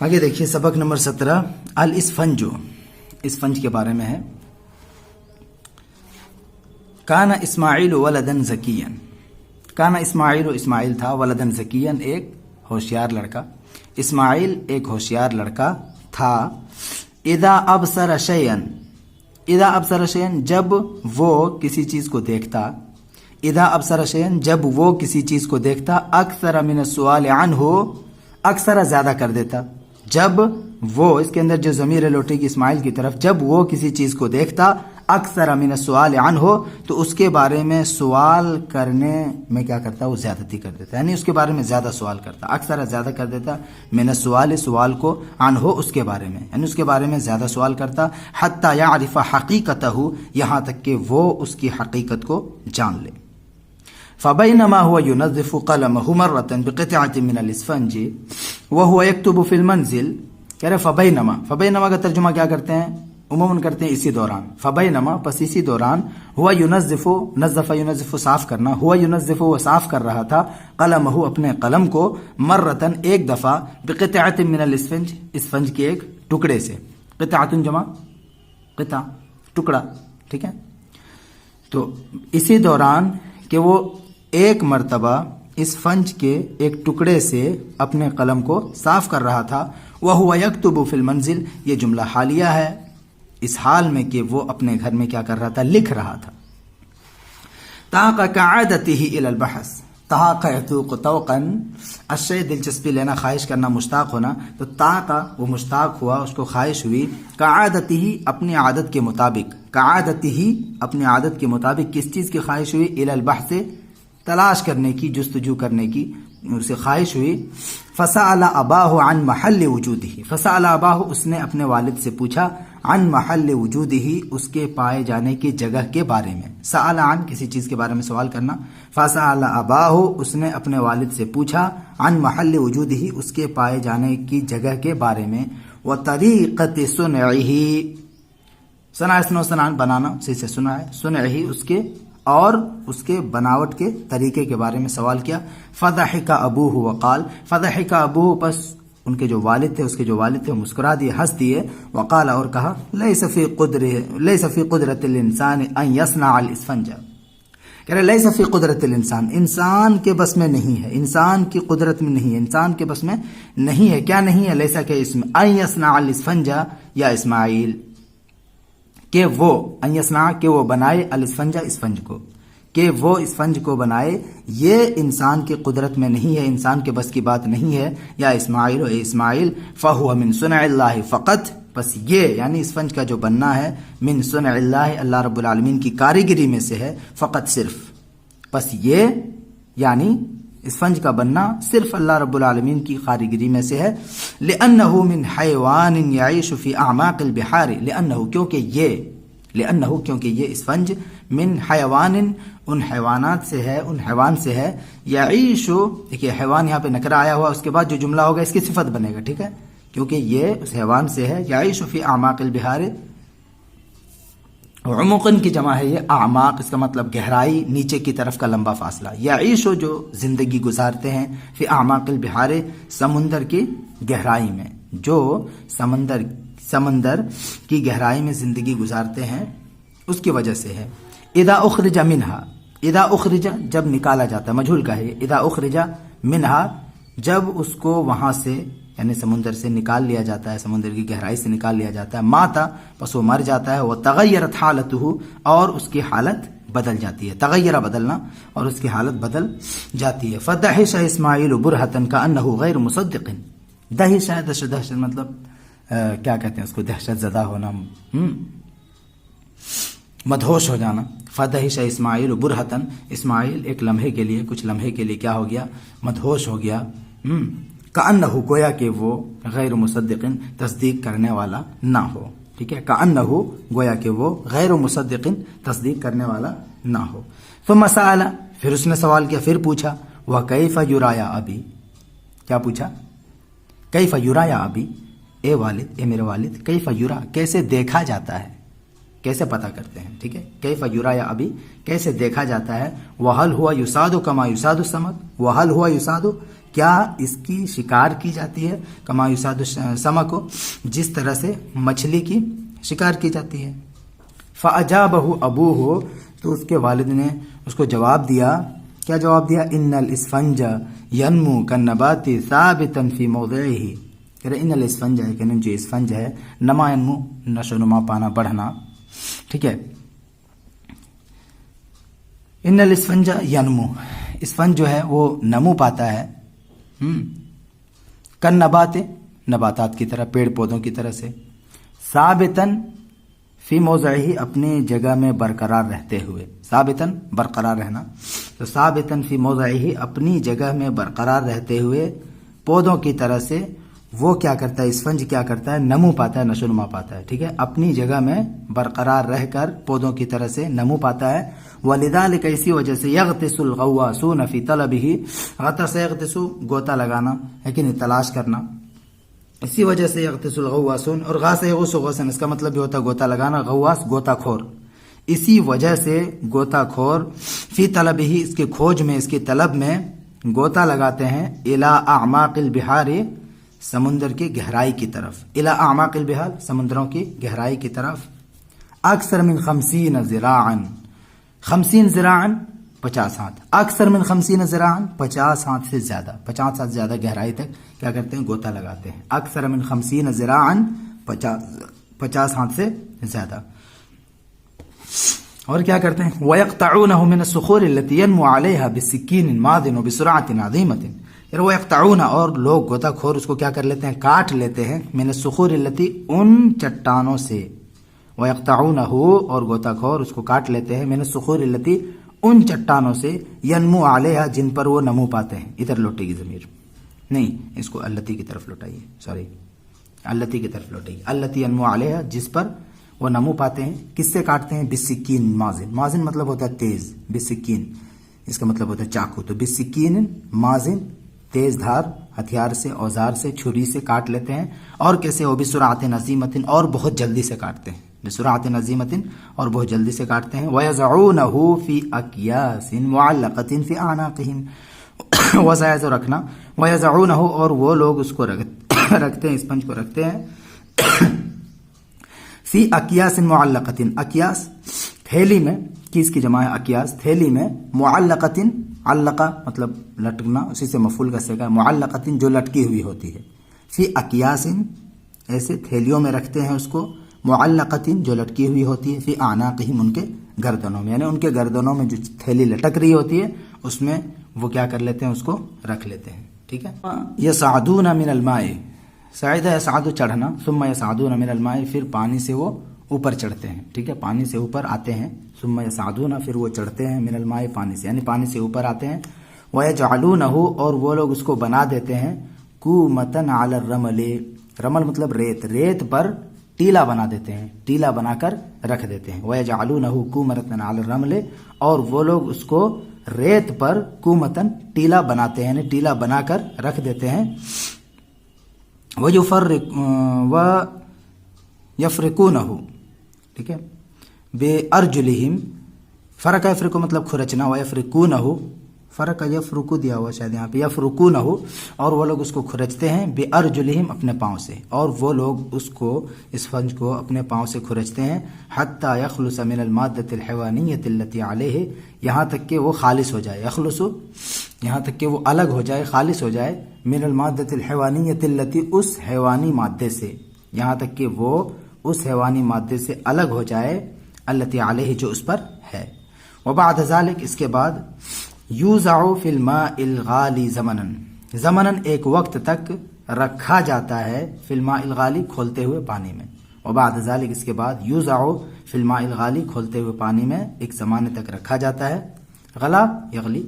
آگے دیکھیے سبق نمبر 17 الاسفنجو، اسفنج کے بارے میں ہے۔ کانا اسماعیل ولدن ذکیًا، کانا اسماعیل، اسماعیل تھا، ولدن ذکیًا، ایک ہوشیار لڑکا، اسماعیل ایک ہوشیار لڑکا تھا۔ اذا ابصر شیئا، اذا ابصر شیئا جب وہ کسی چیز کو دیکھتا، اذا ابصر شیئا جب وہ کسی چیز کو دیکھتا، اکثر من السؤال عنہ، اکثر زیادہ کر دیتا، جب وہ، اس کے اندر جو ضمیر لوٹے گی اسماعیل کی طرف، جب وہ کسی چیز کو دیکھتا، اکثر من السؤال عنہ، تو اس کے بارے میں سوال کرنے میں کیا کرتا، وہ زیادتی کر دیتا، یعنی اس کے بارے میں زیادہ سوال کرتا، اکثر زیادہ کر دیتا، من السؤال سوال کو، عنہ اس کے بارے میں، یعنی اس کے بارے میں زیادہ سوال کرتا، حتی یعرف حقیقتہ، یہاں تک کہ وہ اس کی حقیقت کو جان لے۔ فبینما هو ينظف قلمه مرة بقطعة من الاسفنج وهو يكتب في المنزل، کہہ رہے فبینما، فبینما کا ترجمہ کیا کرتے ہیں، عموماً کرتے ہیں اسی دوران، فبینما پس اسی دوران، ہوا ينظف، نظف ينظف صاف کرنا، ہوا ينظف وہ صاف کر رہا تھا، قلمہ اپنے قلم کو، مرتن ایک دفعہ، بقطعة من الاسفنج اسفنج کے ایک ٹکڑے سے، قطعة جمع قطع ٹکڑا، ٹھیک ہے، تو اسی دوران کہ وہ ایک مرتبہ اسفنج کے ایک ٹکڑے سے اپنے قلم کو صاف کر رہا تھا، وَهُوَ يَكْتُبُ فِي الْمَنْزِلِ، یہ جملہ حالیہ ہے، اس حال میں کہ وہ اپنے گھر میں کیا کر رہا تھا، لکھ رہا تھا۔ طاق كعادته الى البحث، طاق يطوق طوقا، الشيء دلچسپی لینا، خواہش کرنا، مشتاق ہونا، تو طاق وہ مشتاق ہوا، اس کو خواہش ہوئی، كعادته اپنی عادت کے مطابق، كعادته اپنی عادت کے مطابق کس چیز کی خواہش ہوئی، الى البحث تلاش کرنے کی، جستجو کرنے کی اسے خواہش ہوئی۔ فسأل اباہ عن محل وجودہ، فسأل اباہ اس نے اپنے والد سے پوچھا، عن محل وجودہ اس کے پائے جانے کی جگہ کے بارے میں، سأل عن کسی چیز کے بارے میں سوال کرنا، فسأل اباہ اس نے اپنے والد سے پوچھا، عن محل وجودہ اس کے پائے جانے کی جگہ کے بارے میں، وطریقۃ صنعہ، صنع اسنو صنعان بنانا، اسی سے سنا ہے، صنعہ اس کے، اور اس کے بناوٹ کے طریقے کے بارے میں سوال کیا۔ فضحک ابوہ وقال، فضحک ابوہ پس ان کے جو والد تھے، اس کے جو والد تھے وہ مسکرا دیے، ہنس دیے، وقال اور کہا، لیس فی قدرت الانسان ان یصنع الاسفنج، کہہ رہے لیس فی قدرت الانسان، انسان کے بس میں نہیں ہے، انسان کی قدرت میں نہیں ہے، انسان کے بس میں نہیں ہے، کیا نہیں ہے، لیسا کے اسم، ان یصنع الاسفنج یا اسماعیل، کہ وہ، ان یصنع کہ وہ بنائے، الاسفنج اسفنج کو، کہ وہ اسفنج کو بنائے، یہ انسان کی قدرت میں نہیں ہے، انسان کے بس کی بات نہیں ہے، یا اسماعیل اے اسماعیل، فہو من صنع اللہ فقط، بس یہ یعنی اسفنج کا جو بننا ہے، من صنع اللہ اللہ رب العالمین کی کاریگری میں سے ہے، فقط صرف، بس یہ یعنی اسفنج کا بننا صرف اللہ رب العالمین کی کاریگری میں سے ہے۔ لأنه من حیوان یعیش فی اعماق البحار، کیونکہ یہ اسفنج من حیوان ان حیوانات سے ہے، ان حیوان سے ہے، یعیش، دیکھیے حیوان یہاں پہ نکرہ آیا ہوا، اس کے بعد جو جملہ ہوگا اس کی صفت بنے گا، ٹھیک ہے، کیونکہ یہ اس حیوان سے ہے، یعیش فی اعماق البحار، عمقن کی جمع ہے یہ، اعماق اس کا مطلب گہرائی، نیچے کی طرف کا لمبا فاصلہ، یعیشو جو زندگی گزارتے ہیں، فی اعماق البحار سمندر کی گہرائی میں، جو سمندر کی گہرائی میں زندگی گزارتے ہیں، اس کی وجہ سے ہے۔ اذا اخرج منہا، اذا اخرج جب نکالا جاتا ہے، مجہول کا ہے، اذا اخرج منہا جب اس کو وہاں سے یعنی سمندر سے نکال لیا جاتا ہے، سمندر کی گہرائی سے نکال لیا جاتا ہے، ماتا پس وہ مر جاتا ہے، وہ تغیرت حالتہ اور اس کی حالت بدل جاتی ہے، تغیرہ بدلنا اور اس کی حالت بدل جاتی ہے۔ فدہش اسماعیل برہتن کانہ غیر مصدق، دہش ہے، دہشت مطلب کیا کہتے ہیں اس کو، دہشت زدہ ہونا، مدہوش ہو جانا۔ فدہش اسماعیل برہتن، اسماعیل ایک لمحے کے لیے، کچھ لمحے کے لیے کیا ہو گیا، مدہوش ہو گیا، کأنہ گویا کہ وہ غیر مصدق تصدیق کرنے والا نہ ہو، ٹھیک ہے، کأنہ گویا کہ وہ غیر مصدق تصدیق کرنے والا نہ ہو۔ ثم سأل پھر اس نے سوال کیا، پھر پوچھا، وکیف یرایا ابی، کیا پوچھا، کیف یرایا ابی، اے والد، اے میرے والد، کیف یرا کیسے دیکھا جاتا ہے، کیسے پتہ کرتے ہیں، ٹھیک ہے، کیف یرایا ابی کیسے دیکھا جاتا ہے، وہل ہوا یصاد کما یصاد السمک، وہل ہوا یصاد کیا اس کی شکار کی جاتی ہے؟ کما یصاد السمک، جس طرح سے مچھلی کی شکار کی جاتی ہے۔ فاجابہ ابوہ، تو اس کے والد نے اس کو جواب دیا، کیا جواب دیا؟ ان الاسفنج ینمو کالنبات ثابتا فی موضعہ، ان الاسفنج ہے کہ جو اسفنج ہے، نما ینمو نشو نما پانا بڑھنا، ٹھیک ہے۔ ان الاسفنج ینمو، اسفنج جو ہے وہ نمو پاتا ہے کالنبات، نباتات کی طرح، پیڑ پودوں کی طرح سے، ثابتاً فی موضعہ، اپنی جگہ میں برقرار رہتے ہوئے، ثابتاً برقرار رہنا، تو ثابتاً فی موضعہ، اپنی جگہ میں برقرار رہتے ہوئے پودوں کی طرح سے وہ کیا کرتا ہے، اسفنج کیا کرتا ہے، نمو پاتا ہے، نشو نما پاتا ہے، ٹھیک ہے، اپنی جگہ میں برقرار رہ کر پودوں کی طرح سے نمو پاتا ہے۔ وَلِذَلِكَ، اسی وجہ سے، يَغْتِسُ الْغَوَّاسُونَ فِي طَلَبِهِ، غطس يغتس گوتا لگانا ہے کہ نہیں، تلاش کرنا، اسی وجہ سے يغتس الغواصون، اور غاص یغوص غوصن، اس کا مطلب بھی ہوتا ہے گوتا لگانا، غواص گوتا خور، اسی وجہ سے گوتا خور فی طلبہ، اس کی کھوج میں، اس کی طلب میں گوتا لگاتے ہیں، الی اعماق البحار، سمندر کی گہرائی کی طرف، الی اعماق البحار، سمندروں کی گہرائی کی طرف، اکثر من 50 ذراعا، 50 ذراعا 50 ہاتھ، اکثر من 50 ذراعا 50 ہاتھ سے زیادہ، 50 ہاتھ زیادہ گہرائی تک کیا کرتے ہیں، گوتا لگاتے ہیں، اکثر من 50 ذراعا 50 ہاتھ سے زیادہ، اور کیا کرتے ہیں، وَيَقْطَعُونَهُ مِنَ الصُّخُورِ الَّتِي يَنْمُو عَلَيْهَا بِالسِّكِّينِ مَاضٍ وَبِسُرْعَةٍ عَظِيمَةٍ، پھر وَيَقْطَعُونَ، اور لوگ گوتا خور اس کو کیا کر لیتے ہیں، کاٹ لیتے ہیں، مِنَ الصُّخُورِ الَّتِي، ان چٹانوں سے، وَيَقْطَعُونَهُ، اور گوتا خور اس کو کاٹ لیتے ہیں، مِنَ الصُّخُورِ الَّتِي، ان چٹانوں سے، يَنْمُو عَلَيْهَا، جن پر وہ نمو پاتے ہیں، ادھر لوٹے گی ضمیر، نہیں اس کو التی کی طرف لوٹائیے، سوری التی کی طرف لوٹائیے، التی يَنْمُو عَلَيْهَا، جس پر وہ نمو پاتے ہیں، کس سے کاٹتے ہیں، بسکین، مازن، مازن مطلب ہوتا ہے تیز، بسکین اس کا مطلب ہوتا ہے چاقو، تو بسکین مازن، تیز دھار ہتھیار سے، اوزار سے، چھری سے کاٹ لیتے ہیں، اور کیسے، وہ بسرعت عظیمۃ، اور بہت جلدی سے کاٹتے ہیں، بسرعت عظیمۃ، اور بہت جلدی سے کاٹتے ہیں، وَيَضَعُونَهُ فِي أَكْيَاسٍ مُعَلَّقَةٍ فِي أَعْنَاقِهِمْ، وَزَائِزُ رکھنا، وَيَضَعُونَهُ، اور وہ لوگ اس کو رکھتے ہیں، اسپنج کو رکھتے ہیں، فی اکیاس معلقۃ، اکیاس تھیلی میں، کس کی جمع ہے، اکیاس تھیلی میں، معلقۃ، علقہ مطلب لٹکنا، اسی سے مفعول کا صیغہ، معلقۃ جو لٹکی ہوئی ہوتی ہے، فی اکیاس ایسے تھیلیوں میں رکھتے ہیں اس کو، معلقۃ جو لٹکی ہوئی ہوتی ہے، فی اعناقہم ان کے گردنوں میں، یعنی ان کے گردنوں میں جو تھیلی لٹک رہی ہوتی ہے اس میں وہ کیا کر لیتے ہیں، اس کو رکھ لیتے ہیں، ٹھیک ہے۔ یصعدون من الماء، صعد یصعد چڑھنا، ثم یصعدون من الماء، پھر پانی سے وہ اوپر چڑھتے ہیں، ٹھیک ہے، پانی سے اوپر آتے ہیں، ثم یصعدون، پھر وہ چڑھتے ہیں، من الماء، پانی سے، یعنی پانی سے اوپر آتے ہیں، وَيَجْعَلُونَهُ، اور وہ لوگ اس کو بنا دیتے ہیں، کومتن علی الرمل، رمل مطلب ریت، ریت پر ٹیلا بنا دیتے ہیں، ٹیلا بنا کر رکھ دیتے ہیں، وَيَجْعَلُونَهُ کومتن علی الرمل، اور وہ لوگ اس کو ریت پر کومتن ٹیلا بناتے ہیں، یعنی ٹیلا بنا کر رکھ دیتے ہیں، یفرقونہ، ٹھیک ہے، بے ارجلہم، فرق یفرقو مطلب کھرچنا، ویفرقونہ، فرق یفرقو دیا ہوا شاید یہاں پہ، یفرقونہ، اور وہ لوگ اس کو کھرچتے ہیں، بے ارجلہم اپنے پاؤں سے، اور وہ لوگ اس کو، اس فنج کو اپنے پاؤں سے کھرچتے ہیں، حتی یخلص من المادۃ الحیوانیۃ التي علیہ، یہاں تک کہ وہ خالص ہو جائے، یخلص یہاں تک کہ وہ الگ ہو جائے، خالص ہو جائے، من المادۃ الحیوانیۃ التي، اس حیوانی مادے سے، یہاں تک کہ وہ اس حیوانی مادے سے الگ ہو جائے، التي علیہ جو اس پر ہے، وبعد ذلك، اس کے بعد، یوزع فی الماء الغالی زمنن، زمنن ایک وقت تک رکھا جاتا ہے، فی الماء الغالی کھولتے ہوئے پانی میں، وبعد ذلك، اس کے بعد، یوزع فی الماء الغالی کھولتے ہوئے پانی میں ایک زمانے تک رکھا جاتا ہے، غلا یغلی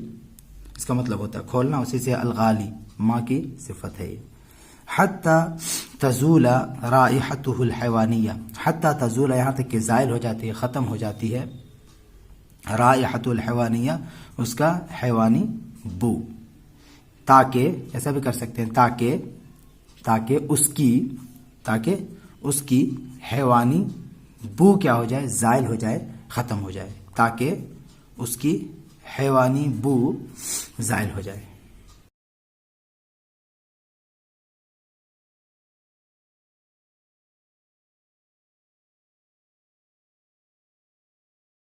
اس کا مطلب ہوتا ہے کھولنا، اسی سے الغالی ماں کی صفت ہے، حتی تزول رائحتہ الحیوانیہ، حتی تزول یہاں تک کہ زائل ہو جاتی ہے، ختم ہو جاتی ہے، رائحۃ الحیوانیہ اس کا حیوانی بو، تاکہ ایسا بھی کر سکتے ہیں، تاکہ اس کی حیوانی بو کیا ہو جائے، زائل ہو جائے، ختم ہو جائے، تاکہ اس کی حیوانی بو زائل ہو جائے۔